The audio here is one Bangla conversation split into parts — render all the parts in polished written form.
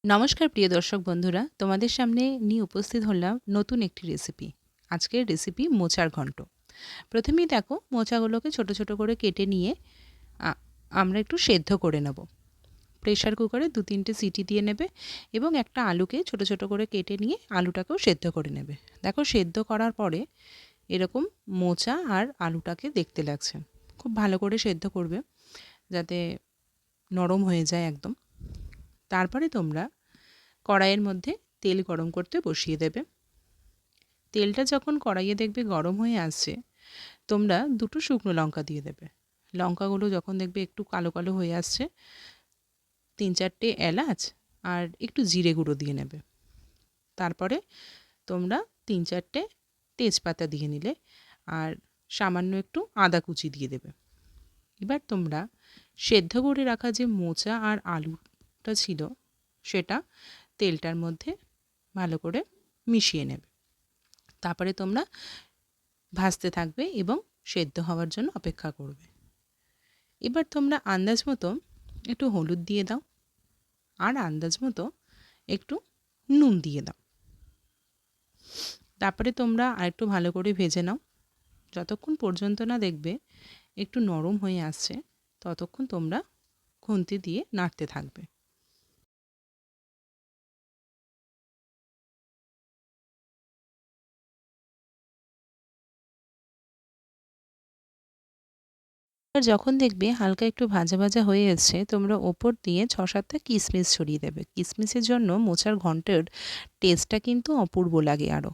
নমস্কার প্রিয় দর্শক বন্ধুরা, তোমাদের সামনে নিয়ে উপস্থিত হলাম নতুন একটি রেসিপি। আজকের রেসিপি মোচার ঘন্ট। প্রথমেই দেখো, মোচাগুলোকে ছোট ছোট করে কেটে নিয়ে আমরা একটু সেদ্ধ করে নেব। প্রেশার কুকারে 2-3টে সিটি দিয়ে নেবে এবং একটা আলুকে ছোট ছোট করে কেটে নিয়ে আলুটাকেও সেদ্ধ করে নেবে। দেখো, সেদ্ধ করার পরে এরকম মোচা আর আলুটাকে দেখতে লাগছে। খুব ভালো করে সেদ্ধ করবে যাতে নরম হয়ে যায় একদম। তারপরে তোমরা কড়াইয়ের মধ্যে তেল গরম করতে বসিয়ে দেবে। তেলটা যখন কড়াইয়ে দেখবে গরম হয়ে আসছে, তোমরা 2টো শুকনো লঙ্কা দিয়ে দেবে। লঙ্কাগুলো যখন দেখবে একটু কালো কালো হয়ে আসছে, 3-4টে এলাচ আর একটু জিরে গুঁড়ো দিয়ে নেবে। তারপরে তোমরা 3-4টে তেজপাতা দিয়ে নিলে আর সামান্য একটু আদা কুচি দিয়ে দেবে। এবার তোমরা সেদ্ধ করে রাখা যে মোচা আর আলুটা ছিল সেটা তেলটার মধ্যে ভালো করে মিশিয়ে নেবে। তারপরে তোমরা ভাজতে থাকবে এবং সেদ্ধ হওয়ার জন্য অপেক্ষা করবে। এবার তোমরা আন্দাজ মতো একটু হলুদ দিয়ে দাও আর আন্দাজ মতো একটু নুন দিয়ে দাও। তারপরে তোমরা আরেকটু ভালো করে ভেজে নাও। যতক্ষণ পর্যন্ত না দেখবে একটু নরম হয়ে আসছে, ততক্ষণ তোমরা খুন্তি দিয়ে নাড়তে থাকবে। আর যখন দেখবে হালকা একটু ভাজা ভাজা হয়ে এসছে, তোমরা ওপর দিয়ে 6-7টা কিশমিশ ছড়িয়ে দেবে। কিশমিশের জন্য মোচার ঘন্টের টেস্টটা কিন্তু অপূর্ব লাগে আরও।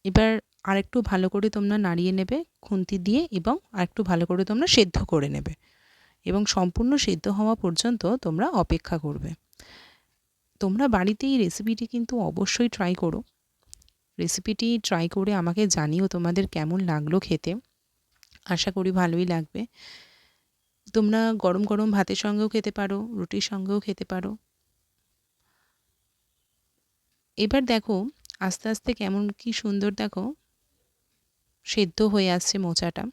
এবার আরেকটু ভালো করে তোমরা নাড়িয়ে নেবে খুন্তি দিয়ে এবং আরেকটু ভালো করে তোমরা সেদ্ধ করে নেবে এবং সম্পূর্ণ সেদ্ধ হওয়া পর্যন্ত তোমরা অপেক্ষা করবে। তোমরা বাড়িতে এই রেসিপিটি কিন্তু অবশ্যই ট্রাই করো। রেসিপিটি ট্রাই করে আমাকে জানিও তোমাদের কেমন লাগলো খেতে। আশা করি ভালোই লাগবে। তোমরা গরম গরম ভাতের সঙ্গেও খেতে পারো, রুটির সঙ্গেও খেতে পারো। এবার দেখো আস্তে আস্তে কেমন কি সুন্দর দেখো সেদ্ধ হয়ে আসছে মোচাটা।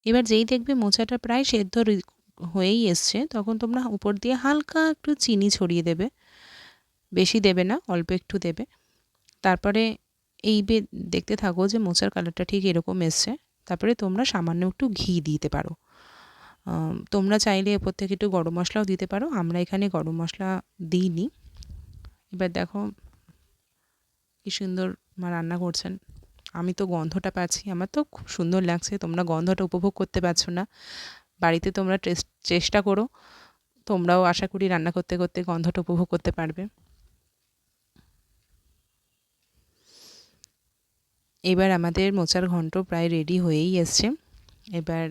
এবার যেই দেখবে মোচাটা প্রায় সেদ্ধ হয়েই এসছে, তখন তোমরা উপর দিয়ে হালকা একটু চিনি ছড়িয়ে দেবে। বেশি দেবে না, অল্প একটু দেবে। তারপরে এই দেখতে থাকো যে মোচার কালারটা ঠিক এরকম এসছে। তারপরে তোমরা সামান্য একটু ঘি দিতে পারো। তোমরা চাইলে এরপর থেকে একটু গরম মশলাও দিতে পারো। আমরা এখানে গরম মশলা দিইনি। এবার দেখো কি সুন্দর মা রান্না করছেন। আমি তো গন্ধটা পাচ্ছি, আমার তো খুব সুন্দর লাগছে। তোমরা গন্ধটা উপভোগ করতে পারছো না। বাড়িতে তোমরা চেষ্টা করো। তোমরাও আশা করি রান্না করতে করতে গন্ধটা উপভোগ করতে পারবে। এবার আমাদের মোচার ঘন্ট প্রায় রেডি হয়েই এসছে। এবার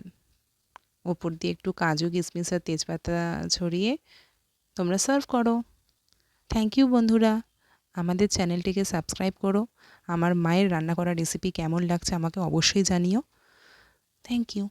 ওপর দিয়ে একটু কাজু কিশমিশ আর তেজপাতা ছড়িয়ে তোমরা সার্ভ করো। থ্যাংক ইউ বন্ধুরা। আমাদের চ্যানেলটিকে সাবস্ক্রাইব করো। আমার মায়ের রান্না করা রেসিপি কেমন লাগছে আমাকে অবশ্যই জানিও। Thank you.